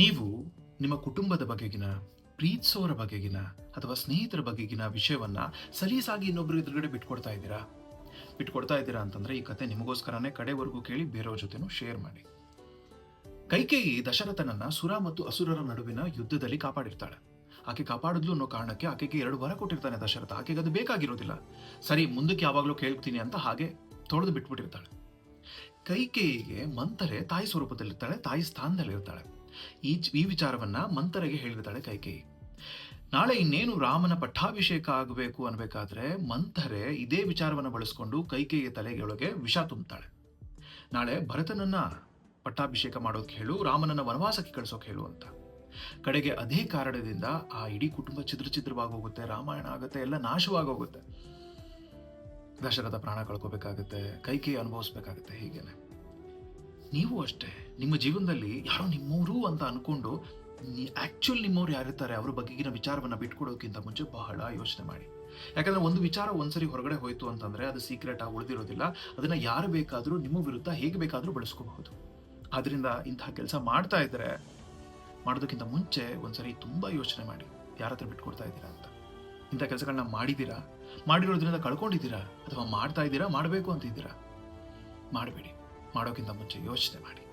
ನೀವು ನಿಮ್ಮ ಕುಟುಂಬದ ಬಗೆಗಿನ, ಪ್ರೀತಿಸೋರ ಬಗೆಗಿನ ಅಥವಾ ಸ್ನೇಹಿತರ ಬಗೆಗಿನ ವಿಷಯವನ್ನ ಸಲೀಸಾಗಿ ಇನ್ನೊಬ್ಬರ ಎದುರುಗಡೆ ಬಿಟ್ಕೊಡ್ತಾ ಇದ್ದೀರಾ? ಬಿಟ್ಕೊಡ್ತಾ ಇದ್ದೀರಾ ಅಂತಂದ್ರೆ ಈ ಕತೆ ನಿಮಗೋಸ್ಕರನೇ ಕಡೆವರೆಗೂ ಕೇಳಿ ಬೇರೆಯವ್ರ ಜೊತೆನೂ ಶೇರ್ ಮಾಡಿ. ಕೈಕೇಯಿ ದಶರಥನನ್ನ ಸುರ ಮತ್ತು ಅಸುರರ ನಡುವಿನ ಯುದ್ಧದಲ್ಲಿ ಕಾಪಾಡಿರ್ತಾಳೆ. ಆಕೆ ಕಾಪಾಡಿದ್ಲು ಅನ್ನೋ ಕಾರಣಕ್ಕೆ ಆಕೆಗೆ 2 ವರ ಕೊಟ್ಟಿರ್ತಾನೆ ದಶರಥ. ಆಕೆಗೆ ಅದು ಬೇಕಾಗಿರೋದಿಲ್ಲ. ಸರಿ, ಮುಂದಕ್ಕೆ ಯಾವಾಗಲೂ ಕೇಳ್ತೀನಿ ಅಂತ ಹಾಗೆ ತೊಳೆದು ಬಿಟ್ಬಿಟ್ಟಿರ್ತಾಳೆ. ಕೈಕೇಯಿಗೆ ಮಂಥರೆ ತಾಯಿ ಸ್ವರೂಪದಲ್ಲಿರ್ತಾಳೆ, ತಾಯಿ ಸ್ಥಾನದಲ್ಲಿರ್ತಾಳೆ. ಈ ವಿಚಾರವನ್ನ ಮಂಥರೆಗೆ ಹೇಳಿರ್ತಾಳೆ ಕೈಕೇಯಿ. ನಾಳೆ ಇನ್ನೇನು ರಾಮನ ಪಟ್ಟಾಭಿಷೇಕ ಆಗಬೇಕು ಅನ್ಬೇಕಾದ್ರೆ ಮಂಥರೆ ಇದೇ ವಿಚಾರವನ್ನ ಬಳಸ್ಕೊಂಡು ಕೈಕೇಯಿಯ ತಲೆಯೊಳಗೆ ವಿಷ ತುಂಬುತ್ತಾಳೆ. ನಾಳೆ ಭರತನನ್ನ ಪಟ್ಟಾಭಿಷೇಕ ಮಾಡೋಕೆ ಹೇಳು, ರಾಮನನ್ನ ವನವಾಸಕ್ಕೆ ಕಳಿಸೋಕೆ ಹೇಳು ಅಂತ. ಕಡೆಗೆ ಅದೇ ಕಾರಣದಿಂದ ಆ ಇಡೀ ಕುಟುಂಬ ಛಿದ್ರವಾಗಿ ಹೋಗುತ್ತೆ, ರಾಮಾಯಣ ಆಗುತ್ತೆ, ಎಲ್ಲ ನಾಶವಾಗೋಗುತ್ತೆ. ದಶರಥ ಪ್ರಾಣ ಕಳ್ಕೋಬೇಕಾಗುತ್ತೆ, ಕೈಕೇಯಿ ಅನುಭವಿಸ್ಬೇಕಾಗುತ್ತೆ. ಹೀಗೇನೆ ನೀವು ಅಷ್ಟೇ ನಿಮ್ಮ ಜೀವನದಲ್ಲಿ ಯಾರೋ ನಿಮ್ಮವರು ಅಂತ ಅನ್ಕೊಂಡು ಆಕ್ಚುಲ್ ನಿಮ್ಮವ್ರು ಯಾರಿರ್ತಾರೆ ಅವ್ರ ಬಗೆಗಿನ ವಿಚಾರವನ್ನ ಬಿಟ್ಕೊಡೋಕ್ಕಿಂತ ಮುಂಚೆ ಬಹಳ ಯೋಚನೆ ಮಾಡಿ. ಯಾಕಂದ್ರೆ ಒಂದು ವಿಚಾರ ಒಂದ್ಸರಿ ಹೊರಗಡೆ ಹೋಯ್ತು ಅಂತಂದ್ರೆ ಅದು ಸೀಕ್ರೆಟ್ ಆಗಿ ಉಳಿದಿರೋದಿಲ್ಲ. ಅದನ್ನ ಯಾರು ಬೇಕಾದ್ರೂ ನಿಮ್ಮ ವಿರುದ್ಧ ಹೇಗೆ ಬೇಕಾದ್ರೂ ಬಳಸ್ಕೋಬಹುದು. ಆದ್ರಿಂದ ಇಂತಹ ಕೆಲಸ ಮಾಡ್ತಾ ಇದ್ರೆ ಮಾಡೋದಕ್ಕಿಂತ ಮುಂಚೆ ಒಂದ್ಸರಿ ತುಂಬಾ ಯೋಚನೆ ಮಾಡಿ ಯಾರ ಹತ್ರ ಬಿಟ್ಕೊಡ್ತಾ ಇದ್ದೀರಾ ಅಂತ. ಇಂಥ ಕೆಲಸಗಳನ್ನ ಮಾಡಿದ್ದೀರಾ, ಮಾಡಿರೋದ್ರಿಂದ ಕಳ್ಕೊಂಡಿದ್ದೀರಾ, ಅಥವಾ ಮಾಡ್ತಾ ಇದ್ದೀರಾ, ಮಾಡಬೇಕು ಅಂತಿದ್ದೀರಾ? ಮಾಡಬೇಡಿ. ಮಾಡೋಕ್ಕಿಂತ ಮುಂಚೆ ಯೋಚನೆ ಮಾಡಿ.